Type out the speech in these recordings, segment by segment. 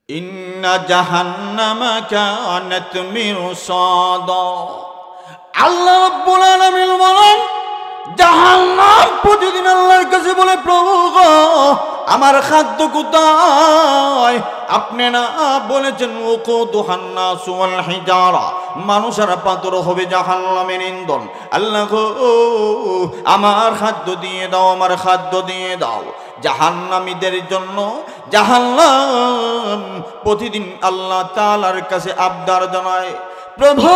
ইন্না জাহান্নামা কানাত মিরসাদা। আল্লাহ রাব্বুল আলামিন বলেন, জাহান্নাম প্রতিদিন আল্লাহর কাছে বলে, প্রভু গো আমার খাদ্য কোথায়? আপনি না বলেছেন ওয়াকুদুহান নাসু ওয়াল হিজারা, মানুষ আর পাথর হবে জাহান্নামের ইন্ধন। আল্লাহ গো আমার খাদ্য দিয়ে দাও, আমার খাদ্য দিয়ে দাও। জাহান্নামীদের জন্য জাহান্নাম প্রতিদিন আল্লাহ তাআলার কাছে আবদার জানায়, প্রভু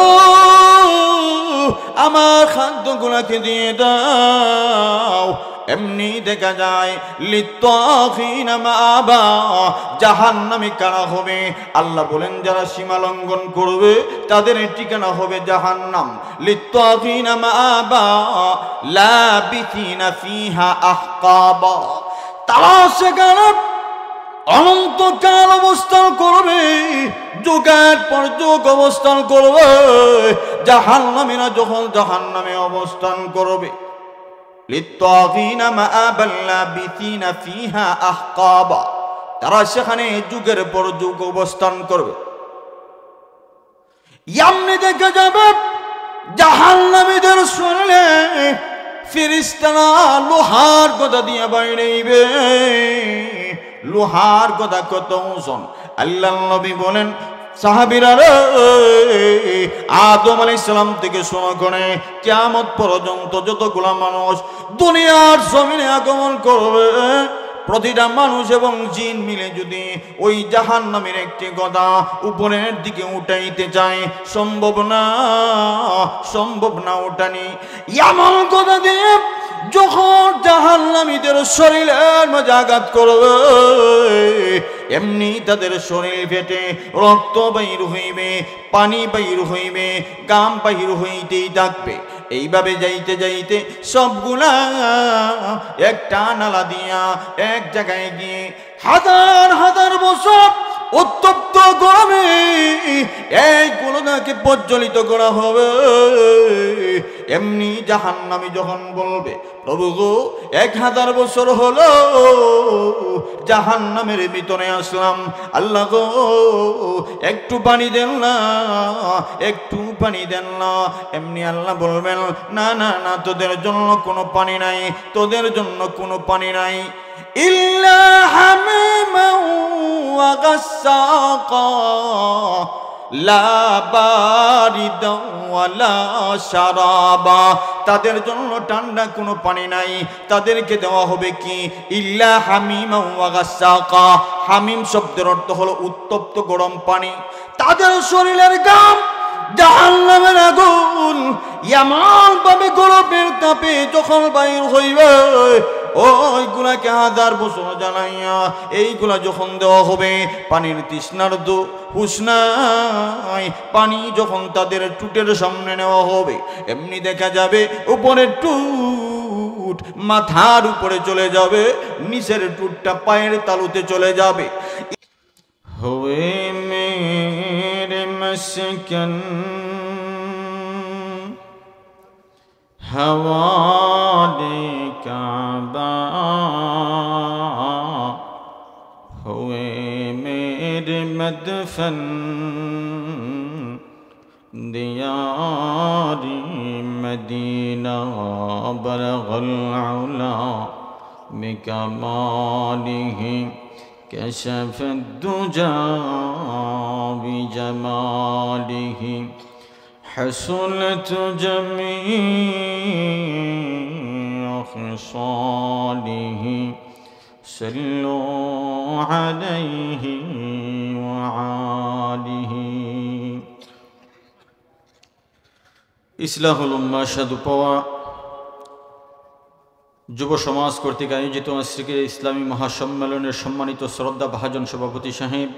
আমার খাদ্যগুলোকে দিয়ে দাও। এমনি দেখা যায় লিত্তাগিনা মাআবা, জাহান্নামী কারা হবে? আল্লাহ বলেন যারা সীমা লঙ্ঘন করবে তাদের ঠিকানা হবে জাহান্নাম। লিত্তাগিনা মাআবা লাবিথিনা ফিহা আহকাবা, তারা সেখানে অনন্তকাল অবস্থান করবে, যুগের পর যুগ অবস্থান করবে। জাহান্নামীরা যখন জাহান্নামে অবস্থান করবে, লিত্তাগিনা মাআবাল লাবিথিনা ফিহা আহকাবা, তারা সেখানে যুগের পর যুগ অবস্থান করবে। এমনি দেখা যাবে জাহান্নামীদের শরীরে ফেরেশতারা লোহার গদা দিয়ে বাইরেইবে। লোহার গদা কত ওজন! আল্লাহর নবী বলেন, সাহাবীরা রে, আদম আলাইহিস সালাম থেকে শুরু করে কিয়ামত পর্যন্ত যতগুলা মানুষ দুনিয়ার জমিনে আগমন করবে, প্রতিটা মানুষ এবং জিন মিলে যদি ওই জাহান্নামের একটি গদা উপরের দিকে উঠাইতে চায়, সম্ভব না ওঠানি। এমন গদা দিয়ে যখন জাহান্নামীদের শরীরের মাঝে আঘাত করবে, এমনি তাদের শরীর ফেটে রক্ত বাইর হইবে, পানি বাইর হইবে, গাম বাইর হইতেই থাকবে। এইভাবে যাইতে যাইতে সবগুলা একটা নালা দিয়া এক জায়গায় গিয়ে হাজার হাজার বছর উত্তপ্ত গরমে এইগুলোকে প্রজ্বলিত করা হবে। এমনি জাহান্নামী যখন বলবে, প্রভু গো 1000 বছর হলো জাহান্নামের ভিতরে আসলাম, আল্লাহ গো একটু পানি দেন না, একটু পানি দেন না। এমনি আল্লাহ বলবেন, না না না, তোদের জন্য কোনো পানি নাই, তোদের জন্য কোনো পানি নাই। ইল্লা হামিমান ওয়া গাসসাকা লা বারিদা ওয়ালা শারাবা, তাদের জন্য ঠান্ডা কোনো পানি নাই, তাদেরকে দেওয়া হবে কি? ইল্লা হামিমান ওয়া গাসসাকা। হামিম শব্দের অর্থ হলো উত্তপ্ত গরম পানি। তাদের শরীরের ঘাম জাহান্নামের আগুন এমন ভাবে গরমের তাপে যখন বাইর হইবে, ওইগুলাকে 1000 বছর জানাইয়া এইগুলা যখন দেওয়া হবে, পানির তৃষ্ণার্ত হুঁশ নাই, পানি যখন তাদের টুটের সামনে নেওয়া হবে, এমনি দেখা যাবে উপরের টুট মাথার উপরে চলে যাবে, নিচের টুটটা পায়ের তালুতে চলে যাবে। হুয়ে মেরে মস্কন हवाले काबा, हुए मेरे मदफन दियारी मदीना, बलगल उला बिकमालिहि कशफ दुजा बिजमालिहि, हसनत जमीअ खिसालिहि, सल्लु अलैहि व आलिहि। ইসলাহুল উম্মাহ সাধু পাওয়া যুব সমাজ কর্তৃক আয়োজিত আজকের ইসলামী মহাসম্মেলনের সম্মানিত শ্রদ্ধা ভাজন সভাপতি সাহেব,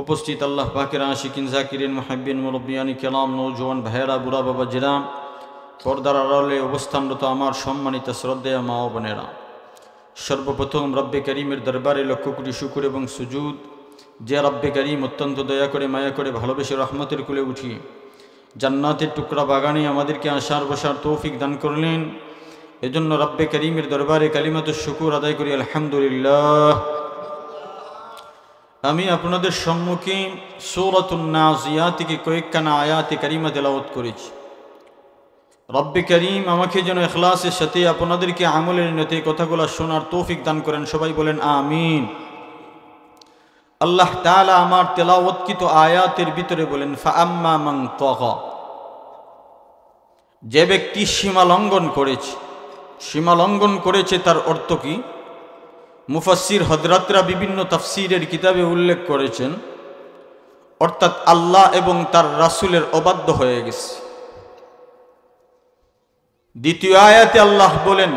উপস্থিত আল্লাহ পাকের আশিকিন জাকিরিন মুহিব্বিন মুরব্বিয়ানি কেরাম, নওজোয়ান ভাইয়েরা, বুড়া বাবা জিরা, পর্দার আড়ালে অবস্থানরত আমার সম্মানিত শ্রদ্ধেয় মা ও বোনেরা, সর্বপ্রথম রব্বে করিমের দরবারে লক্ষ কোটি শুকর এবং সুজুদ, যে রব্বে করিম অত্যন্ত দয়া করে মায়া করে ভালোবেসে রহমতের কুলে উঠিয়ে জান্নাতের টুকরা বাগানে আমাদেরকে আসার বসার তৌফিক দান করলেন। এজন্য রব্বে করিমের দরবারে কালিমাতুশ শুকুর আদায় করি, আলহামদুলিল্লাহ। আমি আপনাদের সম্মুখে সূরাতুন নাজিয়াত থেকে কয়েকখানা আয়াতে কারিমা তেলাওয়াত করেছি। রব্বে করিম আমাকে যেন ইখলাসের সাথে আপনাদেরকে আমলের নিয়তে কথাগুলো শোনার তৌফিক দান করেন। সবাই বলেন আমিন। আল্লাহ তাআলা আমার তেলাওয়াতকৃত আয়াতের ভিতরে বলেন, ফাআম্মা মান তাগা, যে ব্যক্তি সীমা লঙ্ঘন করেছে। সীমা লঙ্ঘন করেছে তার অর্থ কি? মুফাসসির হযরতরা বিভিন্ন তাফসীরের কিতাবে উল্লেখ করেছেন, অর্থাৎ আল্লাহ এবং তার রাসূলের অবাধ্য হয়ে গেছে। দ্বিতীয় আয়াতে আল্লাহ বলেন,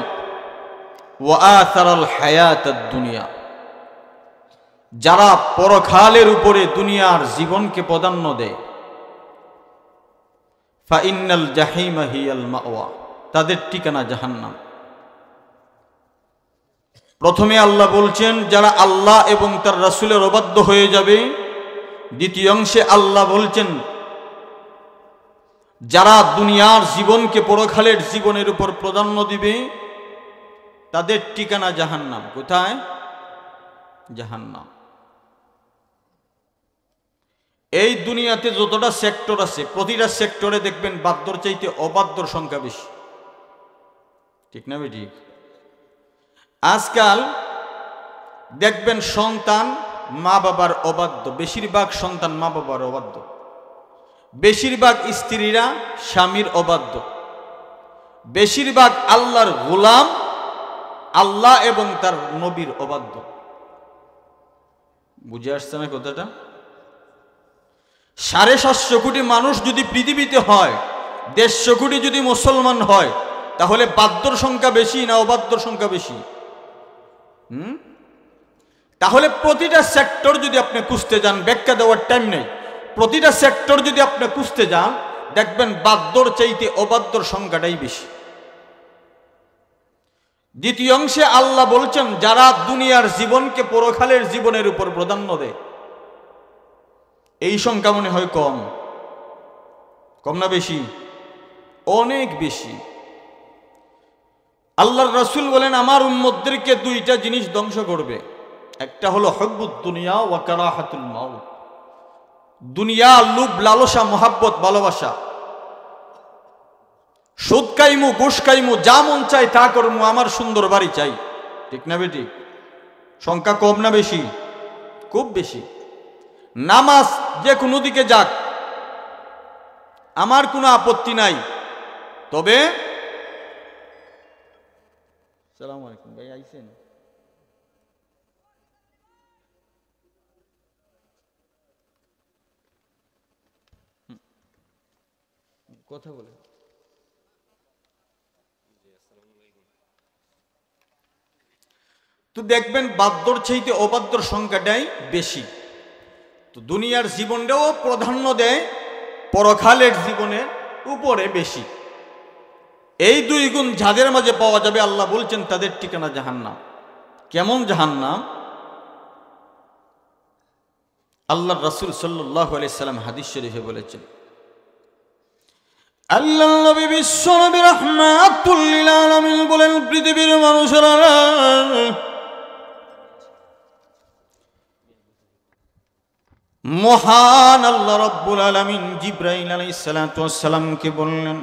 ওয়া আথারাল হায়াতাদ দুনিয়া, যারা পরকালের উপরে দুনিয়ার জীবনকে প্রাধান্য দেয়, ফাইন্নাল জাহিমা হিয়াল মাওয়া, তাদের ঠিকানা জাহান্নাম। প্রথমে আল্লাহ বলছেন যারা আল্লাহ এবং তার রাসূলের অবাধ্য হয়ে যাবে। দ্বিতীয় অংশে আল্লাহ বলছেন যারা দুনিয়ার জীবনকে পরকালের জীবনের উপর প্রাধান্য দিবে তাদের ঠিকানা জাহান্নাম। কোথায়? জাহান্নাম। এই দুনিয়াতে যতটা সেক্টর আছে প্রতিটা সেক্টরে দেখবেন বাধ্যর চাইতে অবাধ্যর সংখ্যা বেশি, ঠিক না ঠিক? আজকাল দেখবেন সন্তান মা বাবার অবাধ্য, বেশিরভাগ সন্তান মা বাবার অবাধ্য, বেশিরভাগ স্ত্রীরা স্বামীর অবাধ্য, বেশিরভাগ আল্লাহর গোলাম আল্লাহ এবং তার নবীর অবাধ্য। বুঝে আসছে না কথাটা? 750 কোটি মানুষ যদি পৃথিবীতে হয়, 150 কোটি যদি মুসলমান হয়, তাহলে বাধ্যর সংখ্যা বেশি না অবাধ্যর সংখ্যা বেশি? তাহলে প্রতিটা সেক্টর যদি আপনি খুঁজতে যান, ব্যাখ্যা দেওয়ার টাইম নেই, প্রতিটা সেক্টর যদি আপনি খুঁজতে যান দেখবেন বাধ্যর চাইতে অবাধ্যর সংখ্যাটাই বেশি। দ্বিতীয় অংশে আল্লাহ বলছেন যারা দুনিয়ার জীবনকে পরকালের জীবনের উপর প্রাধান্য দেয়, এই সংখ্যা মনে হয় কম। কম না বেশি? অনেক বেশি। আল্লাহর রাসূল বলেন আমার উম্মতদেরকে দুইটা জিনিস ধ্বংস করবে, একটা হলো হুব্বুদ দুনিয়া ওয়া কারাহাতুল মাউত, দুনিয়া লোভ লালসা মোহাব্বত ভালোবাসা, সুদ খাইমু ঘুষ খাইমু যা মন চাই তা করমু, আমার সুন্দর বাড়ি চাই, ঠিক না বেটি? সংখ্যা কম না বেশি? খুব বেশি। নামাজ যে কোনো দিকে যাক আমার কোনো আপত্তি নাই, তবে আসসালামু আলাইকুম ভাই আইছেন, কথা বলে। তো দেখবেন বাধ্যর চাইতে অবাধ্যর সংখ্যাটাই বেশি। তো দুনিয়ার জীবনটাও প্রাধান্য দেয় পরকালের জীবনের উপরে বেশি। এই দুই গুণ যাদের মাঝে পাওয়া যাবে আল্লাহ বলছেন তাদের ঠিকানা জাহান্নাম। কেমন জাহান্নাম? আল্লাহর রাসূল সাল্লাল্লাহু আলাইহি সাল্লাম হাদিস শরীফে বলেছেন, আল্লাহর নবী বিশ্ব নবী রাহমাতুল লিল আলামিন বলেন, পৃথিবীর মানুষেরা মহান আল্লাহ রাব্বুল আলামিন জিবরাইল আলাইহিস সালাতু ওয়াস সালামকে বললেন,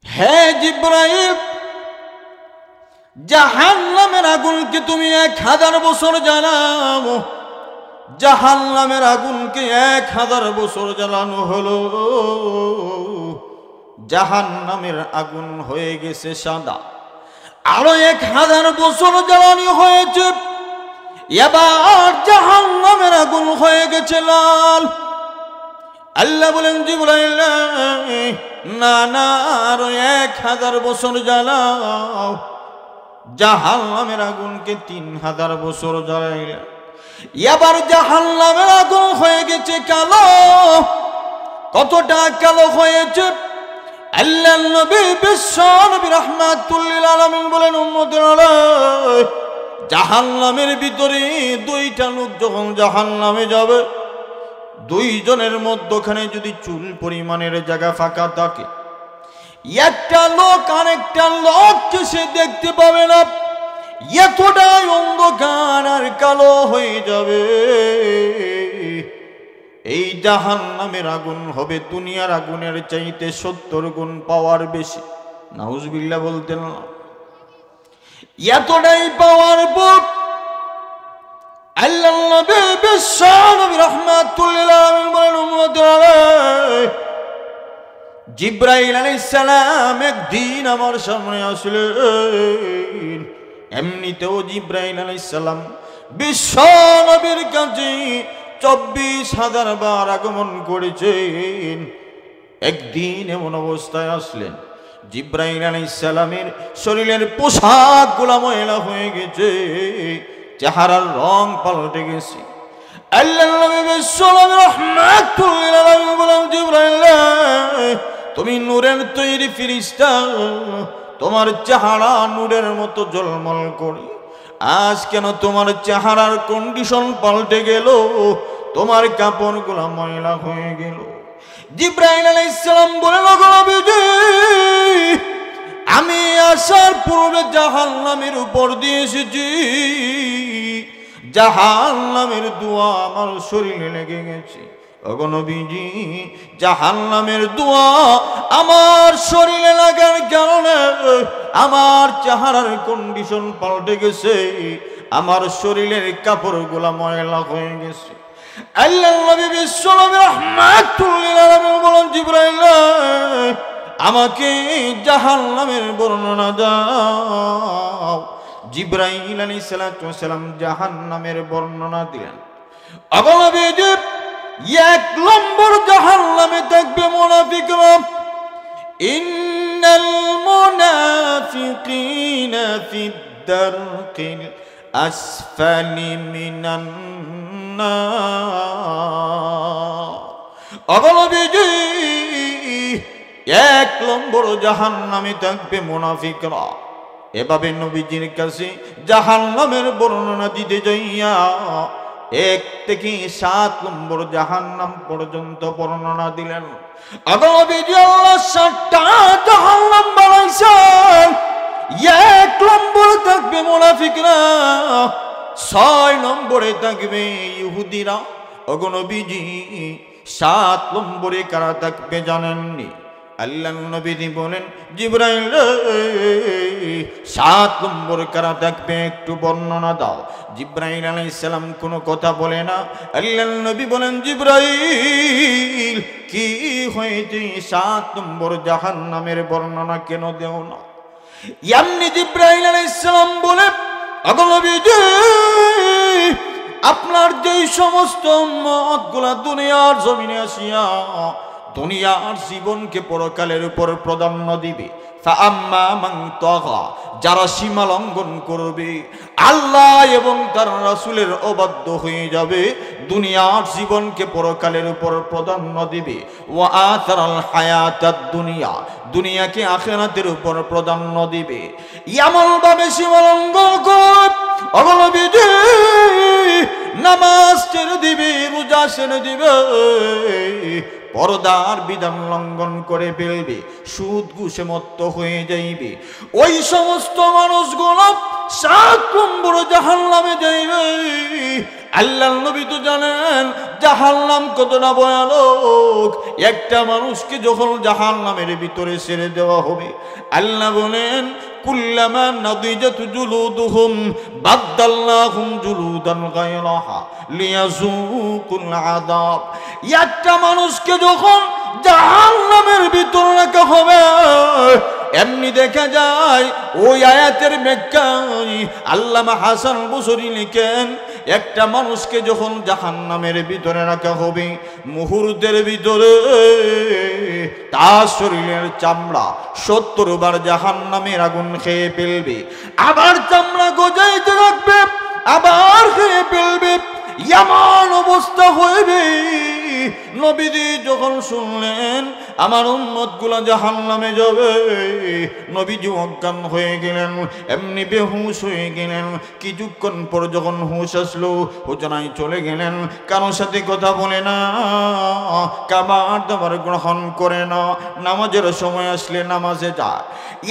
হে জিবরাইল, জাহান্নামের আগুনকে তুমি 1000 বছর জ্বালাও। জাহান্নামের আগুনকে 1000 বছর জ্বালানো হলো, জাহান্নামের আগুন হয়ে গেছে সাদা। আরো 1000 বছর জ্বালানো হয়েছে, এবার জাহান্নামের আগুন হয়ে গেছে লাল। আল্লাহ বলেন জিবরাইল, না না, আরো 1000 বছর জ্বালাও। জাহান্নামের আগুনকে 3000 বছর জ্বালাইল, এবার জাহান্নামের আগুন হয়ে গেছে কালো। কতটা কালো হয়েছে? আল্লাহর নবী বিশ্ব নবী রাহমাতুল লিল আলামিন বলেন, উম্মতেরা, জাহান্নামের ভিতরে দুইটা লোক যখন জাহান্নামে যাবে, দুইজনের মধ্যখানে যদি চুল পরিমাণের জায়গা ফাঁকা থাকে, একটা লোক আরেকটা লোককে সে দেখতে পাবে না। এতটাই অন্ধকার আর কালো হয়ে যাবে, এই জাহান্নামের আগুন হবে দুনিয়ার আগুনের চাইতে 70 গুণ পাওয়ার বেশি। নাউজুবিল্লাহ বলতেন না? এতটাই পাওয়ার পর আল্লাহ নবী বিশ্বনবী রাহমাতুল লিল আলামিন বলেন, উম্মতেরা, জিবরাইল আলাইহিস সালাম একদিন আমার সামনে আসলেন। এমনিতেও জিবরাইল আলাইহিস সালাম বিশ্বনবীর কাছে 24,000 বার আগমন করেছেন। একদিন এমন অবস্থায় আসলেন, জিবরাইল আলাইহিস সালামের শরীরের পোশাকগুলো ময়লা হয়ে গেছে, চেহারার রং পাল্টে গেছে। আল্লাহর নবী বিশ্বনবী রাহমাতুল লিল আলামিন বলেন, জিবরাইল, তুমি নূরের তৈরি ফেরেশতা, তোমার চেহারা নূরের মতো ঝলমল করে, আজ কেন তোমার চেহারার কন্ডিশন পাল্টে গেল, তোমার কাপড়গুলো ময়লা হয়ে গেল? জিবরাইল আলাইহিস সালাম বলেন, ওগো নবীজি, আমি আসার পূর্বে জাহান্নামের উপর দিয়ে এসেছি, জাহান্নামের ধোঁয়া আমার শরীরে লেগে গেছে। ওগো নবীজি, জাহান্নামের ধোঁয়া আমার শরীরে লাগার কারণে আমার চেহারার কন্ডিশন পাল্টে গেছে, আমার শরীরের কাপড়গুলো ময়লা হয়ে গেছে। আল্লাহর নবী বিশ্বনবী রাহমাতুল লিল আলামিন বলেন, জিবরাইল, আমাকে জাহান্নামের বর্ণনা দাও। জিবরাইল আলাইহিস সালাম জাহান্নামের বর্ণনা দিলেন। ওগো নবীজি, 1 নম্বর জাহান্নামে থাকবে মুনাফিকরা। ইন্নাল মুনাফিকিনা ফিদ দারকিল আসফালি মিনান নার। ওগো নবীজি, 1 নম্বর জাহান্নামে থাকবে মুনাফিকরা। এভাবে নবীজির কাছে জাহান্নামের বর্ণনা দিতে যাইয়া 1 থেকে 7 নম্বর জাহান্নাম পর্যন্ত বর্ণনা দিলেন। ওগো নবীজি, আল্লাহ 7টা জাহান্নাম বানাইছেন। 1 নম্বরে থাকবে মুনাফিকরা, 6 নম্বরে থাকবে ইহুদিরা। ওগো নবীজি, 7 নম্বরে কারা থাকবে জানেননি? আল্লাহর নবী বলেন, জিবরাইল, 7 নম্বর কারা থাকবে একটু বর্ণনা দাও। জিবরাইল আলাইহিস সালাম কোনো কথা বলে না। আল্লাহর নবী বলেন, জিবরাইল, কি হয়েছে? 7 নম্বর জাহান্নামের বর্ণনা কেন দেও না? এমনি জিবরাইল আলাইহিস সালাম বলে, ওগো নবীজি, আপনার যেই সমস্ত উম্মতগুলা দুনিয়ার জমিনে আসিয়া দুনিয়ার জীবনকে পরকালের উপর প্রাধান্য দিবে, ফাআম্মা মান তাগা, যারা সীমা লঙ্ঘন করবে, আল্লাহ এবং তার রাসূলের অবাধ্য হয়ে যাবে, দুনিয়ার জীবনকে পরকালের উপর প্রাধান্য দিবে, ওয়া আতারাল হায়াতাদ দুনিয়া, দুনিয়াকে আখিরাতের উপর প্রাধান্য দিবে, এমন ভাবে সীমা লঙ্ঘন করবে, ওগো নবীজি, নামাজ ছেড়ে দিবে, রোজা ছেড়ে দিবে, পর্দার বিধান লঙ্ঘন করে ফেলবে, সুদ ঘুষে মত্ত হয়ে যাইবে, ওই সমস্ত মানুষগুলো 7 নম্বর জাহান্নামে যাইবে। আল্লাহর নবী তো জানেন জাহান্নাম কতটা ভয়ানক। একটা মানুষকে যখন জাহান্নামের ভিতরে ছেড়ে দেওয়া হবে, আল্লাহ বলেন, কুল্লামা নাদিজাত জুলুদুহুম বাদদালনাহুম জুলুদান গায়রাহা লিয়াযুকুল আযাব। একটা মানুষকে যখন জাহান্নামের ভিতরে রাখা হবে, এমনি দেখা যায় ওই আয়াতের ব্যাখ্যায় আল্লামা হাসান বসরি লিখেন, একটা মানুষকে যখন জাহান্নামের ভিতরে রাখা হবে, মুহূর্তের ভিতরে তার শরীরের চামড়া 70 বার জাহান্নামের আগুন খেয়ে ফেলবে, আবার চামড়া গজাইতে রাখবে, আবার খেয়ে ফেলবে, এমন অবস্থা হইবে। নবীজি যখন শুনলেন আমার উম্মতগুলা জাহান্নামে যাবে, নবীজি অজ্ঞান হয়ে গেলেন, এমনি বেহুশ হয়ে গেলেন। কিছুক্ষণ পর যখন হুঁশ আসলো, হুজরায় চলে গেলেন, কারোর সাথে কথা বলে না, খাবার দাবার গ্রহণ করে না, নামাজের সময় আসলে নামাজে যায়।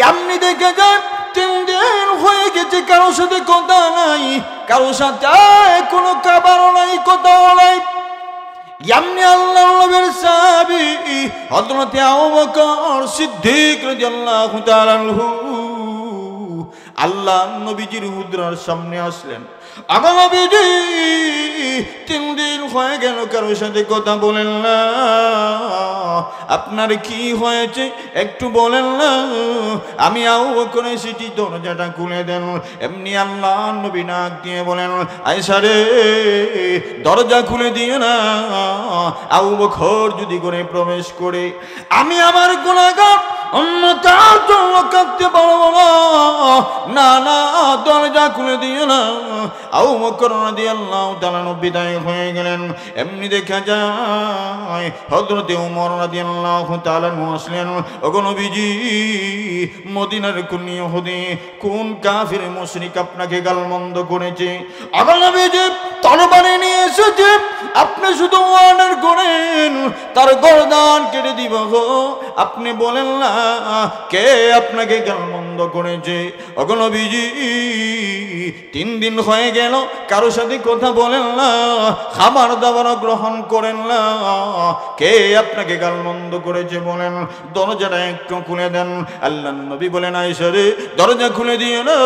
এমনি দেখে যায় 3 দিন দিন হয়ে গেছে কারোর সাথে কথা নাই, কারোর সাথে কোনো খাবারও নাই, কথাও নাই। এমনি আল্লাহর নবীর সাহাবী হযরত আবু বকর সিদ্দিক রাদিয়াল্লাহু তাআলা আনহু আল্লাহ নবীজির হুজরার সামনে আসলেন। আগো নবীজি 3 দিন হয়ে গেল কারোর সাথে কথা বলেন না, আপনার কি হয়েছে একটু বলেন না। আমি আবু বকর এসেছি, দরজাটা খুলে দেন। এমনি আল্লাহ নবী নাক দিয়ে বলেন, আয়েশা রে দরজা খুলে দিয়ে না, আবু বকর যদি করে প্রবেশ করে আমি আমার গুনাহগার উম্মতের জন্য কাঁদতে পারবো না। না না, দরজা খুলে দিয়ে না। আবু বকর রাদিয়াল্লাহু তাআলা বিদায় হয়ে গেলেন। এমনি দেখা যায় হযরত ওমর রাদিয়াল্লাহু তাআলা আসলেন। ওগো নবীজি, মদিনার কোন ইহুদি কোন কাফির মুশরিক আপনাকে গালমন্দ করেছে? ওগো নবীজি, তরবারি নিয়ে এসেছে, আপনি শুধু অর্ডার করেন তার গর্দান কেটে দিব। আপনি বলেন না কে আপনাকে গালমন্দ করেছে। ওগো নবীজি, 3 দিন হয়ে গেল কারোর সাথে কথা বলেন না, খাবার দাবার গ্রহণ করেন না, কে আপনাকে গালমন্দ করেছে বলেন। দরজাটা একটু খুলে দেন। আল্লাহর নবী বলেন, আয়েশা রে দরজা খুলে দিও না,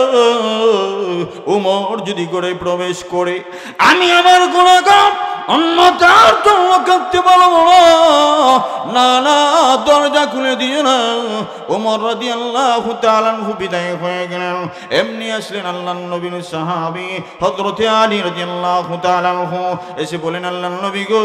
ওমর যদি করে প্রবেশ করে আমি আমার গুনাহগার উম্মতের জন্য কাঁদতে পারবো না। না না, দরজা খুলে দিয়ে না। ওমর রাদিয়াল্লাহু তাআলা আনহু বিদায় হয়ে গেলেন। এমনি আসলেন আল্লাহর নবীর সাহাবী হযরত আলী রাদিয়াল্লাহু তাআলা আনহু, এসে বলেন, আল্লাহর নবী গো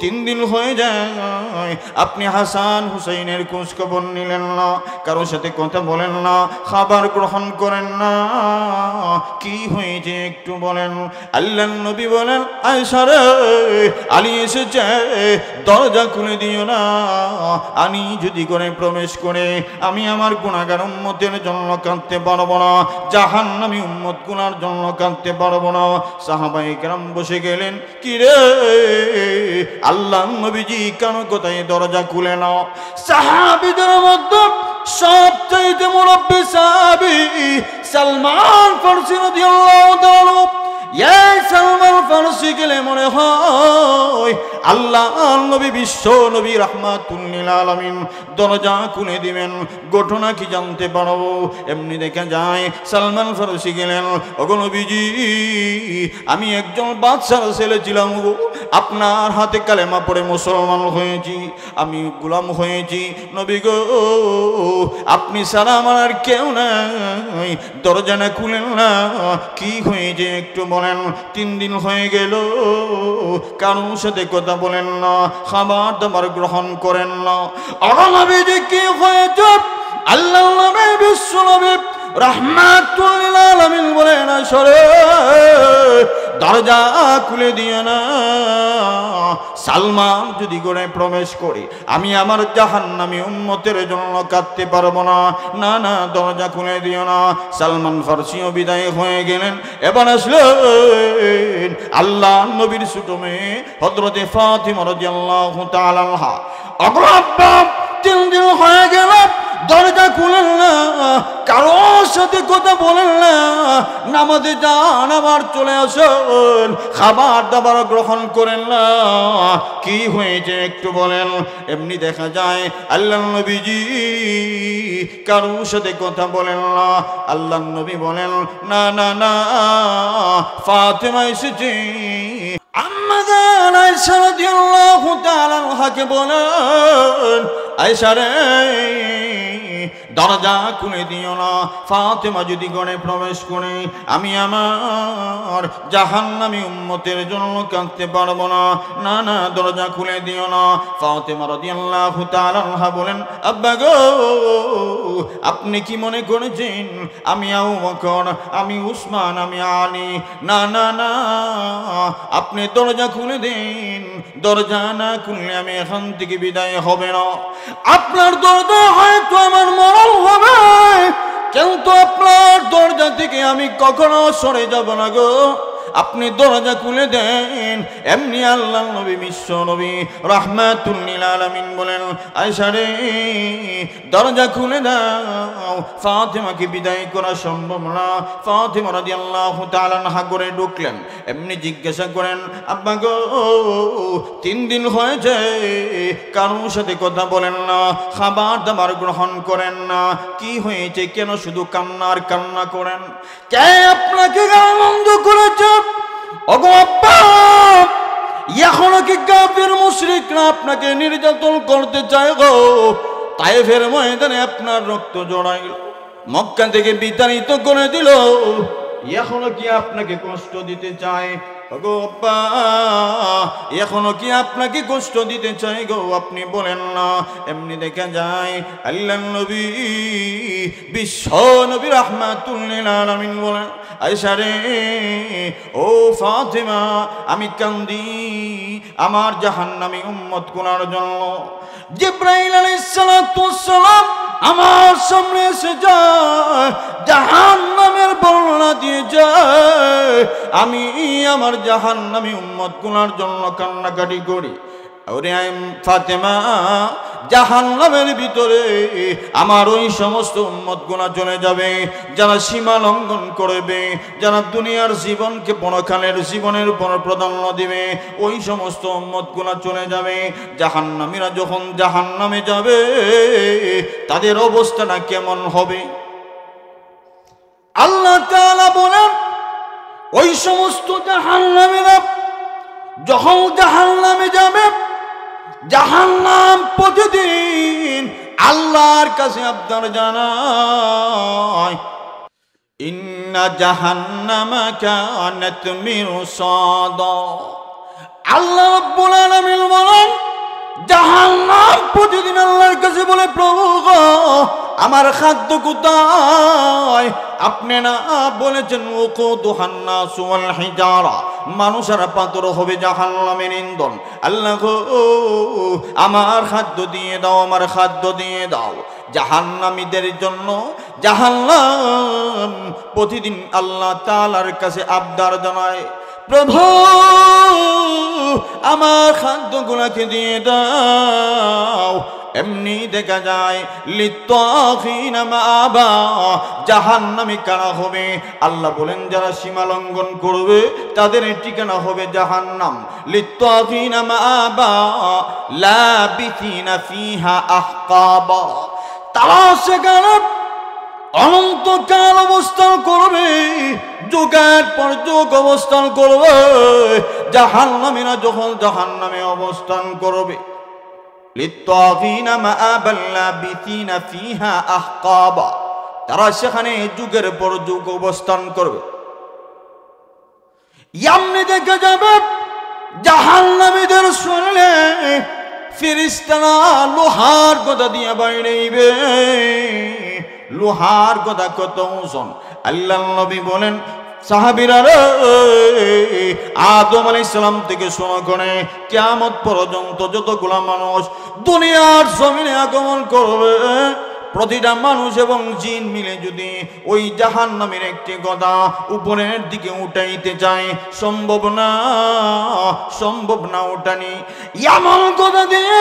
3 দিন হয়ে যায় আপনি হাসান হুসাইনের খোঁজ খবর নিলেন না, কারোর সাথে কথা বলেন না, খাবার গ্রহণ করেন না, কি হয়েছে একটু বলেন। আল্লাহর নবী বলেন, আয়েশা রে আলী এসেছে, দরজা খুলে দিও না। আলী যদি করে প্রবেশ করে আমি আমার গুনাহগার উম্মতের জন্য কাঁদতে পারবো না, জাহান্নামী উম্মত গুনার জন্য কাঁদতে পারবো না। সাহাবায়ে কেরাম বসে গেলেন, কি রে আল্লাহর নবীজি কেন কোথায় দরজা খুলে নাও? সাহাবীদের মধ্যে সবচেয়ে মুরব্বী সাহাবী সালমান ফারসি রাদিয়াল্লাহু তাআলা। সালমান ফারসি গেলে মনে হয় আল্লাহর নবী বিশ্ব নবী রাহমাতুল লিল আলামিন দরজা খুলে দিবেন, ঘটনা কি জানতে পারবো। এমনি দেখা যায় সালমান ফারসি গেলেন, ওগো নবীজি আমি একজন বাদশার ছেলে ছিলাম, আপনার হাতে কালেমা পড়ে মুসলমান হয়েছি, আমি গোলাম হয়েছি। নবী গো আপনি ছাড়া আমার আর কেউ নাই, দরজা না খুলেন না, কি হয়েছে একটু বলেন। 3 দিন হয়ে গেল কারোর সাথে কথা বলেন না, খাবার দাবার গ্রহণ করেন না। ওগো নবীজি কি হয়েছে? আল্লাহর নবী বিশ্ব নবী রাহমাতুল লিল আলামিন বলেন, আসলে দরজা খুলে দিয়ে না। সালমান যদি করে প্রবেশ করে আমি আমার জাহান্নামী উম্মতের জন্য কাঁদতে পারবো না। না না, দরজা খুলে দিও না। সালমান ফারসিও বিদায় হয়ে গেলেন। এবার আসলেন আল্লাহর নবীর ছোট মেয়ে হযরতে ফাতিমা রাদিয়াল্লাহু তাআলা আনহা। অগ্রব্বা 3 দিন হয়ে গেল দরজা খুলেন না, কারোর সাথে কথা বলেন না, নামাজে যান আবার চলে আসেন, খাবার দাবার গ্রহণ করেন না, কি হয়েছে একটু বলেন। এমনি দেখা যায় আল্লাহর নবীজি কারোর সাথে কথা বলেন না। আল্লাহর নবী বলেন, না না না, ফাতেমা এসেছে। আম্মা জান আয়েশা রাদিয়াল্লাহু তাআলা আনহাকে বলেন, আয়েশা রে দরজা খুলে দিও না, ফাতেমা যদি ঘরে প্রবেশ করে আমি আমার জাহান্নামী উম্মতের জন্য কাঁদতে পারবো না। না না, দরজা খুলে দিও না। ফাতেমা রাদিয়াল্লাহু তাআলা আনহা বলেন, আব্বা গো আপনি কি মনে করেছেন আমি আবু বকর, আমি উসমান, আমি আলী? না না না, আপনি দরজা খুলে দিন, দরজা না খুললে আমি এখান থেকে বিদায় হবে না। আপনার দরজা হয়তো আমার মরণ হবে, কিন্তু আপনার দরজা থেকে আমি কখনো সরে যাব না গো। আপনি দরজা খুলে দেন। এমনি আল্লাহ নবী বিশ্ব নবী রাহমাতুল লিল আলামিন বলেন, আয়েশা রে দরজা খুলে দাও, ফাতিমাকে বিদায় করা সম্ভব না। ফাতিমা রাদিয়াল্লাহু তাআলা আনহা করে ঢুকলেন। এমনি জিজ্ঞাসা করেন, আব্বা গো 3 দিন হয়েছে কারোর সাথে কথা বলেন না, খাবার দাবার গ্রহণ করেন না, কি হয়েছে? কেন শুধু কান্নার কান্না করেন? কে আপনাকে আনন্দ করেছে? ওগো আব্বা, এখনো কি কাফির মুশরিকরা আপনাকে নির্যাতন করতে চায় গো? তায়েফের ময়দানে আপনার রক্ত জড়াইল, মক্কা থেকে বিতাড়িত করে দিল, এখনো কি আপনাকে কষ্ট দিতে চায়? গো আব্বা, এখনো কি আপনাকে কষ্ট দিতে চাই গো? আপনি বলেন না। এমনি দেখা যায় আল্লাহর নবী বিশ্ব নবী রাহমাতুল লিল আলামিন বলেন, আয়েশা রে ও ফাতিমা, আমি কান্দি আমার জাহান্নামী উম্মত গুনার জন্য। জিবরাইল আলাইহিস সালাতু ওয়াস সালাম আমার সামনে এসে যায়, জাহান্নামের বর্ণনা দিয়ে যায়, আমি আমার জাহান্নামী উম্মত গুনার জন্য কান্নাকাটি করি। ওরে ফাতেমা, জাহান্নামের ভিতরে আমার ওই সমস্ত উম্মত গুনাহ চলে যাবে যারা সীমা লঙ্ঘন করবে, যারা দুনিয়ার জীবনকে পরকালের জীবনের উপর প্রাধান্য দিবে, ওই সমস্ত উম্মত গুনাহ চলে যাবে। জাহান্নামীরা যখন জাহান্নামে যাবে তাদের অবস্থাটা কেমন হবে? আল্লাহ তাআলা বলেন, ওই সমস্ত জাহান্নামীরা যখন জাহান্নামে যাবে, জাহান্নাম প্রতিদিন আল্লাহর কাছে আবদার জানায়, ইন্না জাহান্নামা কানাত মিরসাদা। আল্লাহ রাব্বুল আলামিন বলেন, জাহান্নাম প্রতিদিন আল্লাহর কাছে বলে, প্রভু গো আমার খাদ্য কোথায়? আপনি না বলেছেন ওকুদুহান নাসু ওয়াল হিজারা, মানুষেরা পাথর হবে জাহান্নামের ইন্ধন। আল্লাহ গো আমার খাদ্য দিয়ে দাও, আমার খাদ্য দিয়ে দাও। জাহান্নামীদের জন্য জাহান্নাম প্রতিদিন আল্লাহ তাআলার কাছে আবদার জানায়, প্রভু আমার খাদ্যগুলোকে দিয়ে দাও। এমনি দেখা যায় লিত্তাগিনা মাআবা, জাহান্নামী কারা হবে? আল্লাহ বলেন, যারা সীমা লঙ্ঘন করবে তাদের ঠিকানা হবে জাহান্নাম। লিত্তাগিনা মাআবা লাবিথিনা ফিহা আহকাবা, তারা সেখানে অনন্তকাল অবস্থান করবে, যুগের পর যুগ অবস্থান করবে। জাহান্নামীরা যখন জাহান্নামে অবস্থান করবে, লিত্তাগিনা মাআবাল লাবিথিনা ফিহা আহকাবা, তারা সেখানে যুগের পর যুগ অবস্থান করবে। এমনি দেখা যাবে জাহান্নামীদের শরীরে ফেরেশতারা লোহার গদা দিয়ে বাইরেইবে। লোহার গদা কত ওজন! আল্লাহর নবী বলেন, সাহাবীরা রে, আদম আলাইহিস সালাম থেকে শুরু করে কিয়ামত পর্যন্ত যতগুলা মানুষ দুনিয়ার জমিনে আগমন করবে, প্রতিটা মানুষ এবং জিন মিলে যদি ওই জাহান্নামের একটি গদা উপরের দিকে উঠাইতে চায়, সম্ভব না ওঠানি। এমন গদা দিয়ে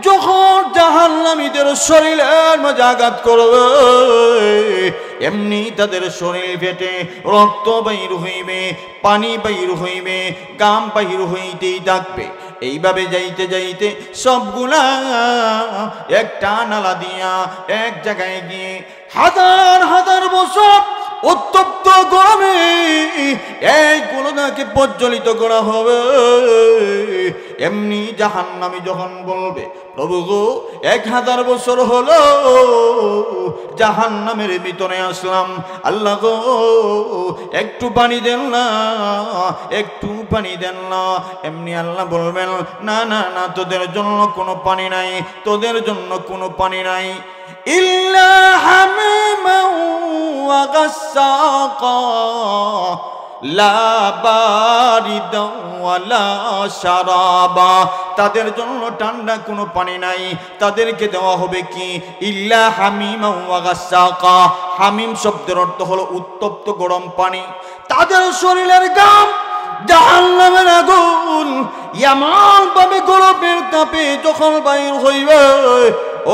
যখন জাহান্নামীদের শরীরের মাঝে আঘাত করবে, এমনি তাদের শরীর ফেটে রক্ত বাইর হইবে, পানি বাইর হইবে, গাম বাইর হইতেই থাকবে। এইভাবে যাইতে যাইতে সবগুলা একটা নালা দিয়া এক জায়গায় গিয়ে হাজার হাজার বছর উত্তপ্ত গরমে এইগুলোকে প্রজ্বলিত করা হবে। এমনি জাহান্নামী যখন বলবে, প্রভু গো 1000 বছর হলো জাহান্নামের ভিতরে আসলাম, আল্লাহ গো একটু পানি দেন না, একটু পানি দেন না। এমনি আল্লাহ বলবেন, না না না, তোদের জন্য কোনো পানি নাই, তোদের জন্য কোনো পানি নাই। ইল্লা হামিমান ওয়া গাসসাকা লা বারিদা ওয়ালা শারাবা, তাদের জন্য ঠান্ডা কোনো পানি নাই, তাদেরকে দেওয়া হবে কি? ইল্লা হামিমা ওয়া গাসসাকা। হামিম শব্দের অর্থ হলো উত্তপ্ত গরম পানি। তাদের শরীরের ঘাম জাহান্নামের আগুন এমন ভাবে গরমের তাপে যখন বাইর হইবে,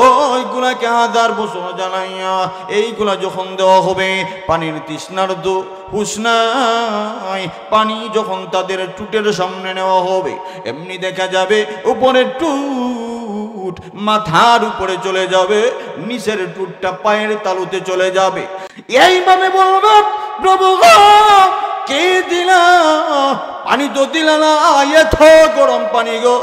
ওইগুলাকে 1000 বছর জ্বালাইয়া এইগুলা যখন দেওয়া হবে, পানির তৃষ্ণার হুঁশ নাই, পানি যখন তাদের টুটের সামনে নেওয়া হবে, এমনি দেখা যাবে উপরের টুট মাথার উপরে চলে যাবে, নিচের টুটটা পায়ের তালুতে চলে যাবে। এইভাবে বলবে, প্রভু কে দিলা? পানি তো দিলা না, এত গরম পানি গো,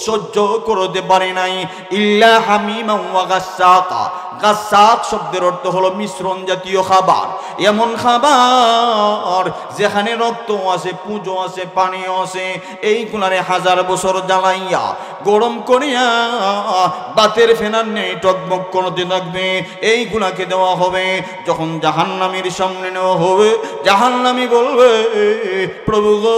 সহ্য করতে পারি নাই। ইল্লা হামিমান ওয়া গাসসাকা। গাসসাক শব্দের অর্থ হলো মিশ্রণ জাতীয় খাবার, এমন খাবার যেখানে রক্ত আছে, পুঁজো আছে, পানিও আছে, এইগুলারে 1000 বছর জ্বালাইয়া গরম করিয়া বাতের ফেনার নেই টকবক করতে থাকবে, এইগুলাকে দেওয়া হবে। যখন জাহান্নামীর সামনে নেওয়া হবে, জাহান্নামী বলবে, প্রভু গো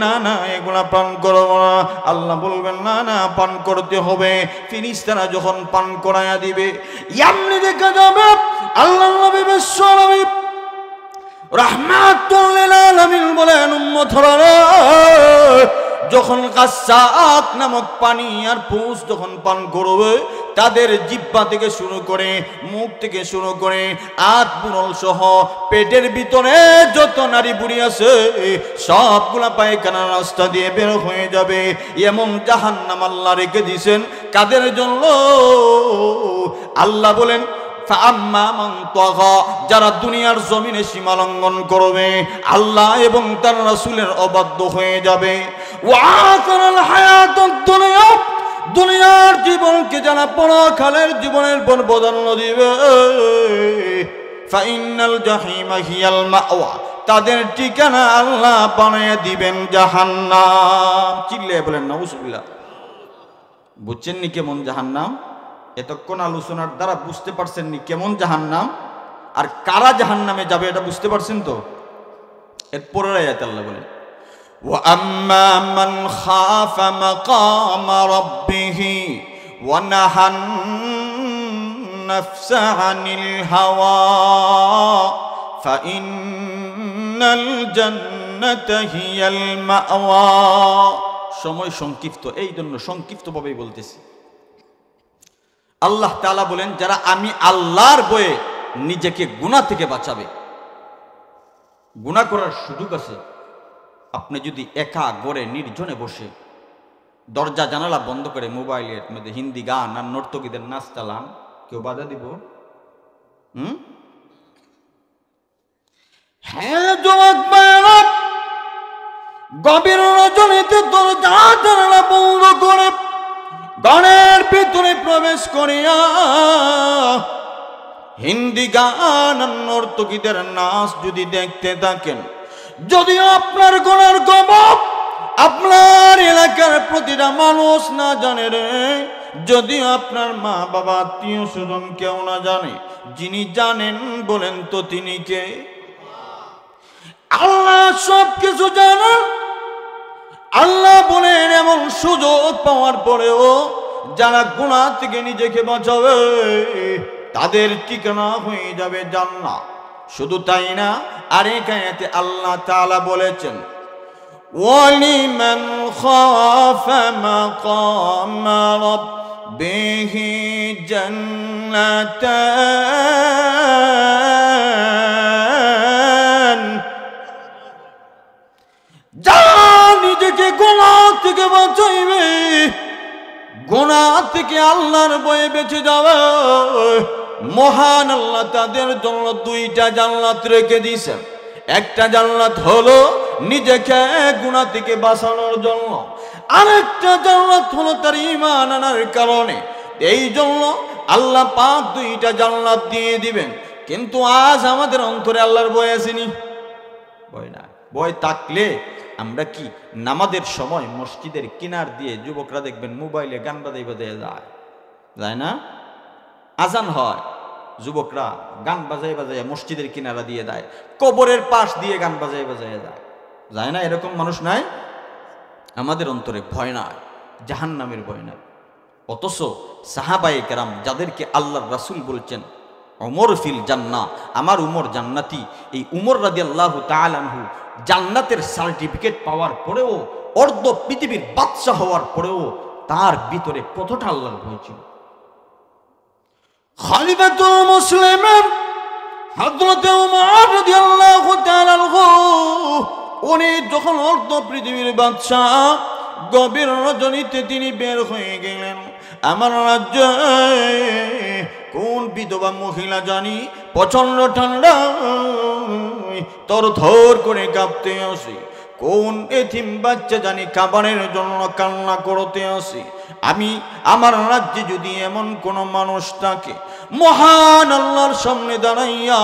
না না, এগুলা পান করবো না। আল্লাহ বলবেন, না না, পান করতে হবে। ফেরেশতারা যখন পান করায়া দিবে, এমনি দেখা যাবে আল্লাহ নবী বিশ্ব নবী রাহমাতুল লিল আলামিন বলেন, উম্মতরা যখন গাসসাক নামক পানি আর পুষ যখন পান করবে, তাদের জিহ্বা থেকে শুরু করে, মুখ থেকে শুরু করে, আতপুরল সহ পেটের ভিতরে যত নারী বুড়ি আছে সবগুলা পায়খানার রাস্তা দিয়ে বের হয়ে যাবে। এমন জাহান্নাম আল্লাহ রেখে দিয়েছেন কাদের জন্য? আল্লাহ বলেন, যারা দুনিয়ার জমিনে সীমা লঙ্ঘন করবে, আল্লাহ এবং তার রাসূলের অবাধ্য হয়ে যাবে। দুনিয়ার জীবনকে যারা পরকালের জীবনের পর প্রাধান্য দিবে, ফাইনাল জাহিমা হিয়াল মাওয়া, তাদের ঠিকানা আল্লাহ বানিয়ে দিবেন জাহান্নাম। চিল্লিয়ে বলেন নাউজুবিল্লাহ। বুঝছেন নি কেমন জাহান্নাম? এতক্ষণ আলোচনার দ্বারা বুঝতে পারছেন নি কেমন জাহান্নাম আর কারা জাহান্নামে যাবে? এটা বুঝতে পারছেন তো? এরপরের আয়াতে আল্লাহ বলেন, ওয়া আম্মা মান খাফা মাকামা রাব্বিহি ওয়া নাহান নাফসা আনিল হাওয়া ফাইন্নাল জান্নাতা হিয়াল মাওয়া। সময় সংক্ষিপ্ত, এই জন্য সংক্ষিপ্তভাবেই বলতেছি। আল্লাহ তাআলা বলেন, যারা আমি আল্লাহর ভয়ে নিজেকে গুনাহ থেকে বাঁচাবে। গুনাহ করার সুযোগ আছে। আপনি যদি একা গড়ে নির্জনে বসে দরজা জানালা বন্ধ করে মোবাইলের মধ্যে হিন্দি গান আর নর্তকীদের নাচ চালান, কেউ বাধা দিব? হ্যাঁ যুবক ভাইরা, গভীর রজনীতে দরজা জানালা বন্ধ করে গানের ভিতরে প্রবেশ করিয়া হিন্দি গান আর নর্তকীদের নাচ যদি দেখতে থাকেন, যদিও আপনার গুনার খবর আপনার এলাকার প্রতিটা মানুষ না জানে রে, যদিও আপনার মা বাবা আত্মীয় স্বজন কেউ না জানে, যিনি জানেন বলেন তো তিনি কে? আল্লাহ সব কিছু জানেন। আল্লাহ বলেন, এমন সুযোগ পাওয়ার পরেও যারা গুনাহ থেকে নিজেকে বাঁচাবে তাদের ঠিকানা হয়ে যাবে জান্নাত। শুধু তাই না, আরেক আয়াতে আল্লাহ তাআলা বলেছেন, ওয়ালিমান খাফা মাকামা রাব্বিহি জান্নাতান। নিজেকে গুনাহ থেকে বাঁচাইবে, গুনাহ থেকে আল্লাহর ভয়ে বেঁচে যাবে, মহান আল্লাহ তাদের জন্য 2টা জান্নাত রেখে দিয়েছেন। একটা জান্নাত হলো নিজেকে গুনাহ থেকে বাঁচানোর জন্য, আরেকটা জান্নাত হলো তার ঈমান আনার কারণে। এই জন্য আল্লাহ পাক 2টা জান্নাত দিয়ে দিবেন। কিন্তু আজ আমাদের অন্তরে আল্লাহর ভয় আসেনি? ভয় না। ভয় থাকলে আমরা কি নামাজের সময় মসজিদের কিনার দিয়ে যুবকরা দেখবেন মোবাইলে গান বাজাই বাজাই যায় না? আজান হয়, যুবকরা গান বাজাই বাজাই মসজিদের কিনারা দিয়ে যায়, কবরের পাশ দিয়ে গান বাজাই বাজাই যায় না? এরকম মানুষ নাই? আমাদের অন্তরে ভয় নাই, জাহান্নামের ভয় নাই। অথচ সাহাবায়ে কেরাম যাদেরকে আল্লাহর রাসূল বলছেন, ওমর ফিল জান্নাহ, আমার উমর জান্নাতি। এই উমর রাদিয়াল্লাহু তাআলা আনহু জান্নাতের সার্টিফিকেট পাওয়ার পরেও, অর্ধ পৃথিবীর বাদশা হওয়ার পরেও তার ভিতরে কতটা আল্লাহর ভয় ছিল। খলিফাতুল মুসলিমিন হযরত উমর রাদিয়াল্লাহু তাআলা আনহু উনি যখন অর্ধ পৃথিবীর বাদশা, গভীর রজনীতে তিনি বের হয়ে গেলেন। আমার রাজ্যে কোন বিধবা মহিলা জানি প্রচন্ড ঠান্ডা তর থর করে কাঁপতে আসে, কোন এতিম বাচ্চা জানি খাবারের জন্য কান্না করতে আসে। আমি আমার রাজ্যে যদি এমন কোন মানুষ থাকে, মহান আল্লাহর সামনে দাঁড়াইয়া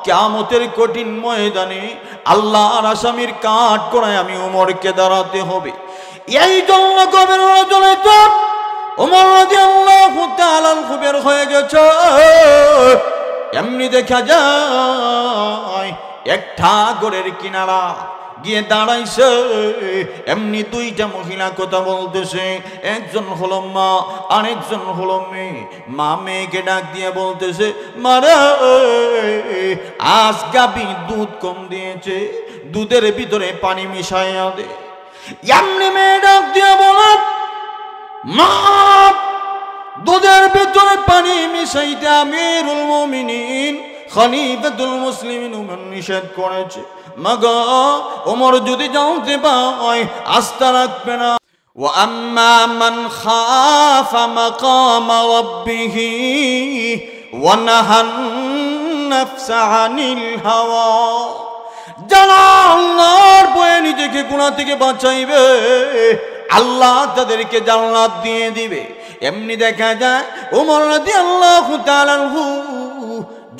কিয়ামতের কঠিন ময়দানে আল্লাহর আসামির কাঠ করায় আমি উমরকে দাঁড়াতে হবে। এই জন্য গভীর রজনীতে উমর রাদিয়াল্লাহু তাআলা আনহু বের হয়ে গেছে। এমনি দেখা যায় একটা গড়ের কিনারা গিয়ে দাঁড়াইছে, এমনি দুইটা মহিলা কথা বলতেছে, একজন হলো মা আরেকজন হলো মেয়ে। মা মেয়েকে ডাক দিয়ে বলতেছে, মারে আজ গাভী দুধ কম দিয়েছে, দুধের ভিতরে পানি মিশাইয়া দে। এমনি মেয়ে ডাক দিয়ে বলে, মা দুধের ভিতরে পানি মিশাইতে আমিরুল মুমিনিন খলিফাতুল মুসলিমিন উমর নিষেধ করেছে। মাগো ওমর যদি জানতে পায় আস্থা রাখবে না। ওয়া আম্মা মান খাফা মাকামা রাব্বিহি ওয়া নাহান নাফসা আনিল হাওয়া, যারা আল্লাহর ভয়ে নিজেকে গুনাহ থেকে বাঁচাইবে আল্লাহ তাদেরকে জান্নাত দিয়ে দিবে। এমনি দেখা যায় ওমর রাদিয়াল্লাহু তাআলা আনহু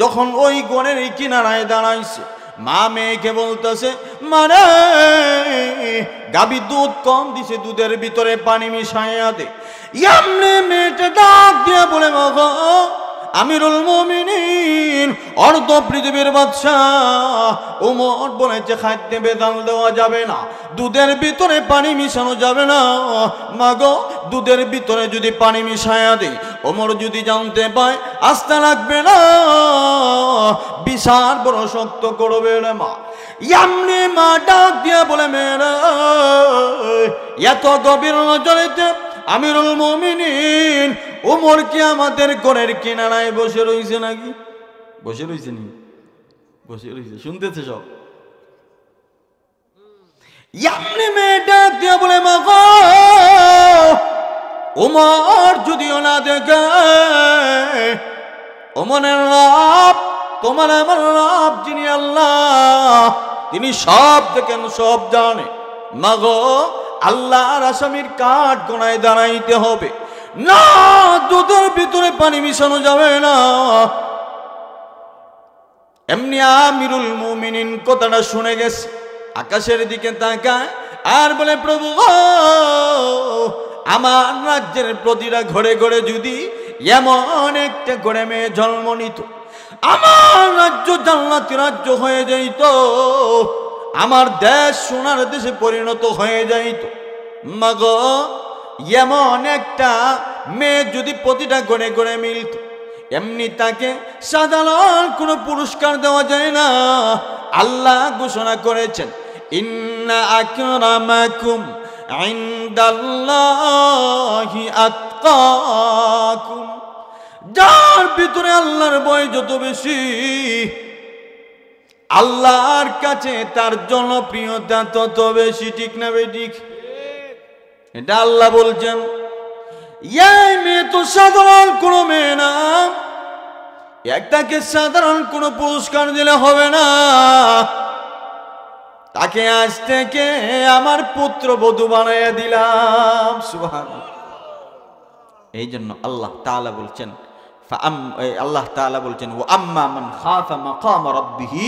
যখন ওই গড়ের কিনারায় দাঁড়াইছে, মা মেয়েকে বলতেছে, মানে গাভী দুধ কম দিছে, দুধের ভিতরে পানি মিশাইয়া দে। এমনি মেয়েটা ডাক দিয়ে বলে, বাবা আমিরুল মুমিনিন অর্ধ পৃথিবীর বাদশা ওমর বলেছে খাদ্যে বেদাল দেওয়া যাবে না, দুধের ভিতরে পানি মিশানো যাবে না। মাগো দুধের ভিতরে যদি পানি মিশাইয়া দেয়, ওমর যদি জানতে পায় আস্থা রাখবে না, বিশাল বড় শক্ত করবে রে মা। এমনি মা ডাক দিয়া বলে, মেয়েরা এত গভীর নজরেতে আমিরুল মুমিনিন ওমর কি আমাদের ঘরের কিনারায় বসে রয়েছে নাকি? বসে রয়েছে নি? বসে রয়েছে, শুনতেছে সব। এমনি মেয়ে ডাক দিয়া বলে, মা গো ওমর যদিও না দেখে, ওমরের রব তোমার আমার রব যিনি আল্লাহ, তিনি সব দেখেন সব জানে। মা গো আল্লাহর আসামির কাঠ গোনায় দাঁড়াইতে হবে না, দুধের ভিতরে পানি মিশানো যাবে না। এমনি আমিরুল মুমিনিন কথাটা শুনে গেছে, আকাশের দিকে তাকায় আর বলে, প্রভু আমার রাজ্যের প্রতিটা ঘরে ঘরে যদি এমন একটা করে মেয়ে জন্ম নিত, আমার রাজ্য জান্নাতি রাজ্য হয়ে যাইত, আমার দেশ সোনার দেশে পরিণত হয়ে যাইত। মাগো এমন একটা মেয়ে যদি প্রতিটা ঘরে ঘরে মিলত, এমনি তাকে সাধারণ কোনো পুরস্কার দেওয়া যায় না। আল্লাহ ঘোষণা করেছেন, ইন্না আকরামাকুম ইনদাল্লাহি আতকাকুম, যার ভিতরে আল্লাহর ভয় যত বেশি, আল্লাহর কাছে তার জনপ্রিয়তা তত বেশি। ঠিক না বেঠিক? এটা আল্লাহ বলছেন। এই মেয়ে তো সাধারণ কোনো মেয়ে না, একটাকে সাধারণ কোনো পুরস্কার দিলে হবে না, তাকে আজ থেকে আমার পুত্র বধূ বানাইয়া দিলাম। সুবহানাল্লাহ। এই জন্য আল্লাহ তাআলা বলছেন, আল্লাহ তাআলা বলছেন, ওয়া আম্মা মান খাফা মাকাম রাব্বিহি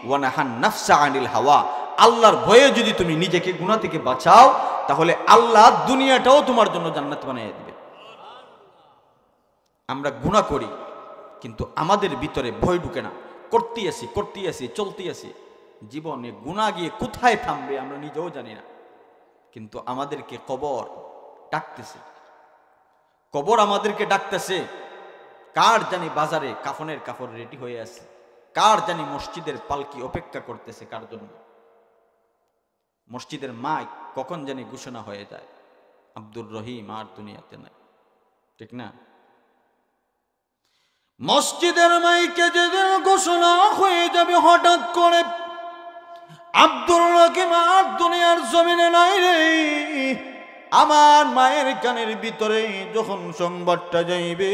ওয়া নাহান নাফসা আনিল হাওয়া, আল্লাহর ভয়ে যদি তুমি নিজেকে গুনাহ থেকে বাঁচাও, তাহলে আল্লাহ দুনিয়াটাও তোমার জন্য জান্নাত বানিয়ে দিবে। আমরা গুনাহ করি কিন্তু আমাদের ভিতরে ভয় ঢুকে না, করতে আসি চলতে আসি, জীবনে গুনাহ গিয়ে কোথায় থামবে আমরা নিজেও জানি না। কিন্তু আমাদেরকে কবর ডাকতেছে, কবর আমাদেরকে ডাকতেছে, কার জানি বাজারে কাফনের কাপড় রেডি হয়ে আছে, কার জানি মসজিদের পালকি অপেক্ষা করতেছে কার জন্য। মসজিদের মাইক কখন জানি ঘোষণা হয়ে যায়, আব্দুর রহিম আর দুনিয়াতে নাই, ঠিক না? মসজিদের মাইকে যেদিন ঘোষণা হয়ে যাবে হঠাৎ করে, আব্দুর রহিম আর দুনিয়ার জমিনে নাই রে, আমার মায়ের কানের ভিতরে যখন সংবাদটা যাইবে,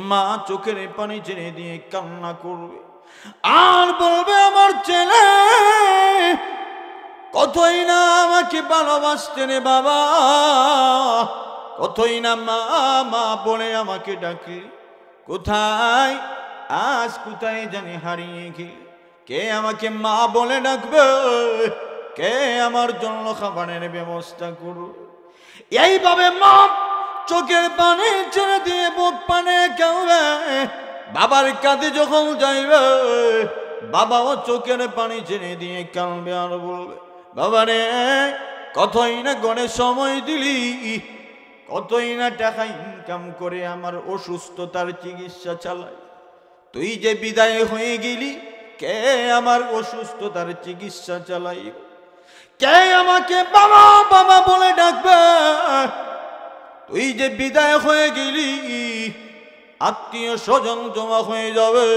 মা চোখের পানি ছেড়ে দিয়ে কান্না করবে আর বলবে, আমার ছেলে কতই না আমাকে ভালোবাসতেন রে বাবা, কতই না মা মা বলে আমাকে ডাকি, কোথায় আজ কোথায় জানি হারিয়ে গেলি, কে আমাকে মা বলে ডাকবে, কে আমার জন্য খাবারের ব্যবস্থা করবে। এইভাবে মা চোখের পানি ছেড়ে দিয়ে বুক পানে কাঁদবে, বাবার কাঁধে যখন যাইবে, বাবাও চোখের পানি ছেড়ে দিয়ে কাঁদবে আর বলবে, বাবারে কতই না গড়ে সময় দিলি, কতই না টাকা ইনকাম করে আমার অসুস্থতার চিকিৎসা চালাই, তুই যে বিদায় হয়ে গেলি, কে আমার অসুস্থতার চিকিৎসা চালাই, কে আমাকে বাবা বাবা বলে ডাকবে, তুই যে বিদায় হয়ে গেলি, আত্মীয় স্বজন জমা হয়ে যাবে,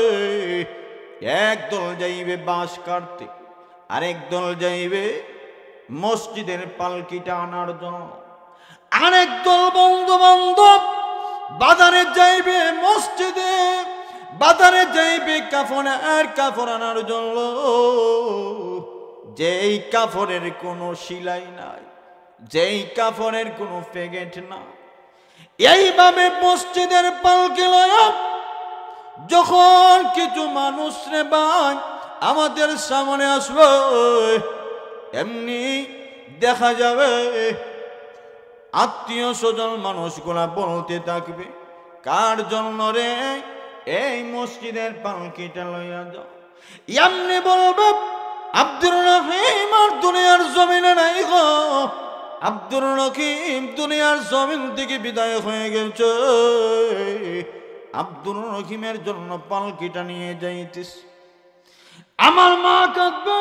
একদল যাইবে বাঁশ কাটতে, আরেক দল যাইবে মসজিদের পালকিটা আনার জন্য, আরেক দল বন্ধু বান্ধব বাজারে যাইবে, মসজিদে বাজারে যাইবে কাপড় আনার জন্য, যেই কাপড়ের কোনো সিলাই নাই, যেই কাপড়ের কোনো প্যাকেট না। এইভাবে মসজিদের পালকি লয়া যখন কিছু মানুষ রে ভাই আমাদের সামনে আসবে, এমনি দেখা যাবে আত্মীয় স্বজন মানুষগুলা বলতে থাকবে, কার জন্য রে এই মসজিদের পালকিটা লইয়া যাও। এমনি বলবে, আব্দুর রহিম আর দুনিয়ার জমিনে নাই গো, আব্দুর রহিম দুনিয়ার জমিন থেকে বিদায় হয়ে গেছে, আব্দুর রহিমের জন্য পালকিটা নিয়ে যাইতেছে। আমার মা কাঁদবে,